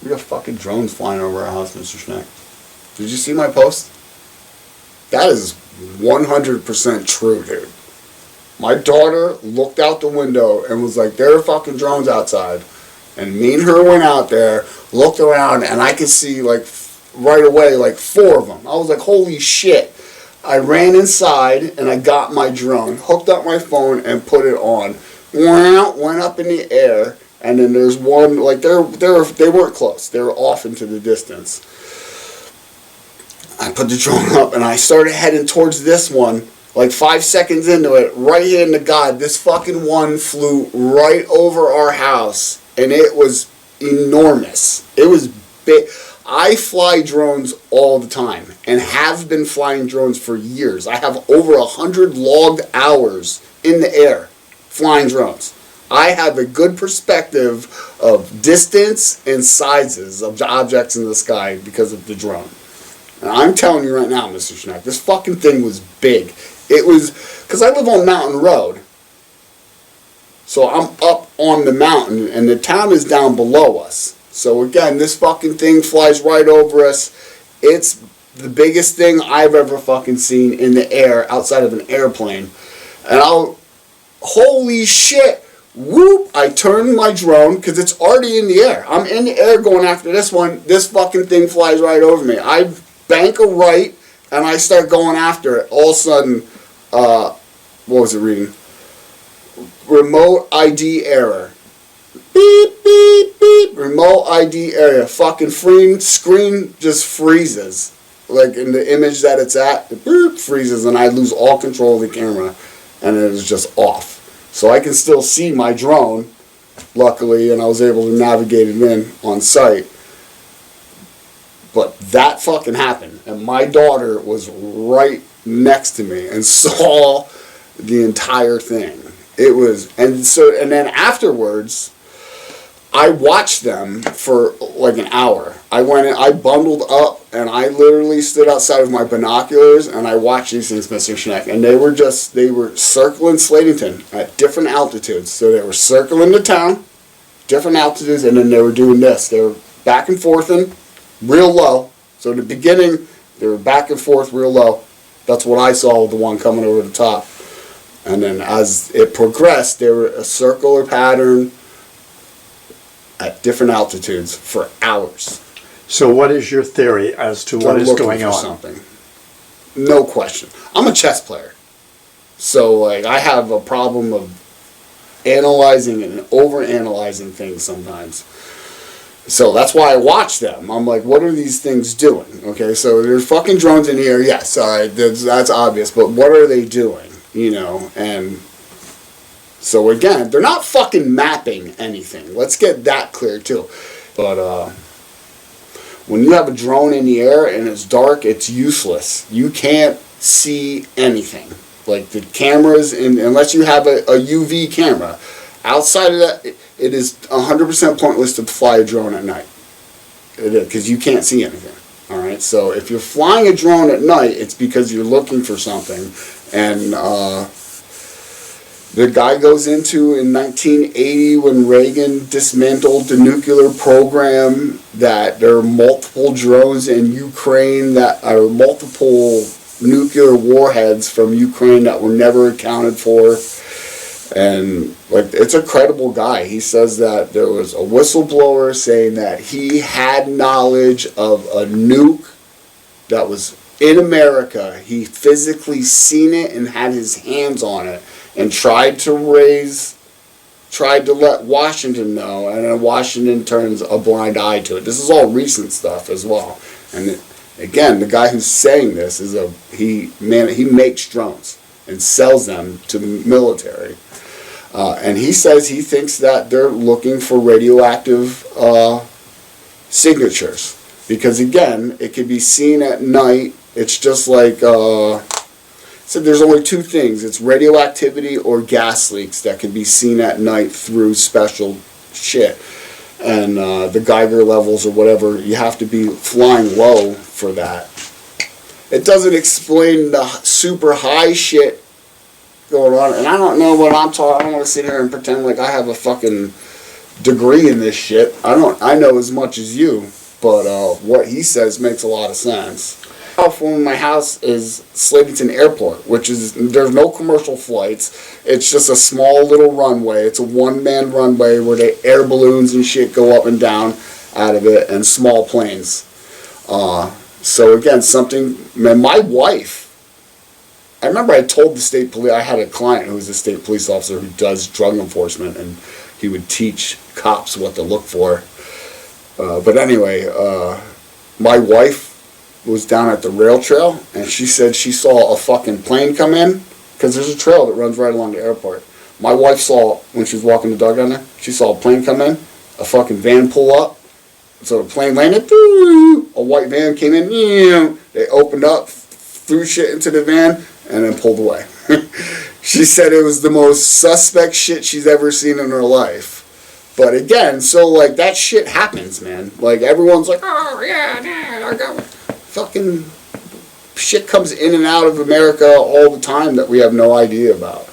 We got fucking drones flying over our house, Mr. Schneck. Did you see my post? That is 100% true, dude. My daughter looked out the window and was like, there are fucking drones outside. And me and her went out there, looked around, and I could see, like, right away, like, 4 of them. I was like, holy shit. I ran inside, and I got my drone, hooked up my phone, and put it on. Went up in the air, and then there's one, like, they weren't close. They were off into the distance. I put the drone up, and I started heading towards this one. Like 5 seconds into it, right into God, this fucking one flew right over our house. And it was enormous. It was big. I fly drones all the time and have been flying drones for years. I have over 100 logged hours in the air flying drones. I have a good perspective of distance and sizes of objects in the sky because of the drone. And I'm telling you right now, Mr. Schneck, this fucking thing was big. It was, because I live on Mountain Road. So I'm up on the mountain, and the town is down below us. So again, this fucking thing flies right over us. It's the biggest thing I've ever fucking seen in the air outside of an airplane. And holy shit, whoop, I turn my drone, because it's already in the air. I'm in the air going after this one. This fucking thing flies right over me. I bank a right, and I start going after it. All of a sudden, what was it reading? Remote ID error. Beep, beep, beep. Remote ID error. Fucking screen just freezes. Like in the image that it's at, it boop, freezes, and I lose all control of the camera, and it is just off. So I can still see my drone, luckily, and I was able to navigate it in on site. But that fucking happened, and my daughter was right next to me and saw the entire thing. It was, and then afterwards, I watched them for like an hour. I went in, I bundled up, and I literally stood outside of my binoculars, and I watched these things, Mr. Schneck, and they were circling Slatington at different altitudes. So they were circling the town, different altitudes, and then they were doing this. They were back and forthing, real low. So in the beginning, they were back and forth real low. That's what I saw with the one coming over the top. And then as it progressed, they were a circular pattern at different altitudes for hours. So what is your theory as to what is going on? Something. No question. I'm a chess player. So like I have a problem of analyzing and overanalyzing things sometimes. So that's why I watch them. I'm like, what are these things doing? Okay, so there's fucking drones in here. Yes, all right, that's obvious. But what are they doing? You know, and so again, they're not fucking mapping anything. Let's get that clear too. But when you have a drone in the air and it's dark, it's useless. You can't see anything. Like the cameras, unless you have a UV camera. Outside of that, it is 100% pointless to fly a drone at night. It is, because you can't see anything. All right, so if you're flying a drone at night, it's because you're looking for something. And the guy goes into, in 1980, when Reagan dismantled the nuclear program, that there are multiple drones in Ukraine that are multiple nuclear warheads from Ukraine that were never accounted for. And like, it's a credible guy. He says that there was a whistleblower saying that he had knowledge of a nuke that was in America. He physically seen it and had his hands on it, and tried to let Washington know, and then Washington turns a blind eye to it. This is all recent stuff as well. And again, the guy who's saying this is he makes drones and sells them to the military. And he says he thinks that they're looking for radioactive signatures. Because again, it can be seen at night. It's just like, so there's only two things. It's radioactivity or gas leaks that can be seen at night through special shit. And the Geiger levels or whatever, you have to be flying low for that. It doesn't explain the super high shit going on, and I don't know what I'm talking. I don't want to sit here and pretend like I have a fucking degree in this shit. I know as much as you, but what he says makes a lot of sense. From my house is Slatington Airport, which is, there's no commercial flights. It's just a small little runway. It's a one-man runway where the air balloons and shit go up and down out of it, and small planes. So again, man, my wife, I remember I told the state police, I had a client who was a state police officer who does drug enforcement, and he would teach cops what to look for. But anyway, my wife was down at the rail trail, and she said she saw a fucking plane come in, because there's a trail that runs right along the airport. My wife saw, when she was walking the dog down there, she saw a plane come in, a fucking van pull up, so the plane landed, a white van came in, they opened up, threw shit into the van, and then pulled away. She said it was the most suspect shit she's ever seen in her life. But again, so like that shit happens, man. Like everyone's like, oh yeah, I got fucking shit comes in and out of America all the time that we have no idea about.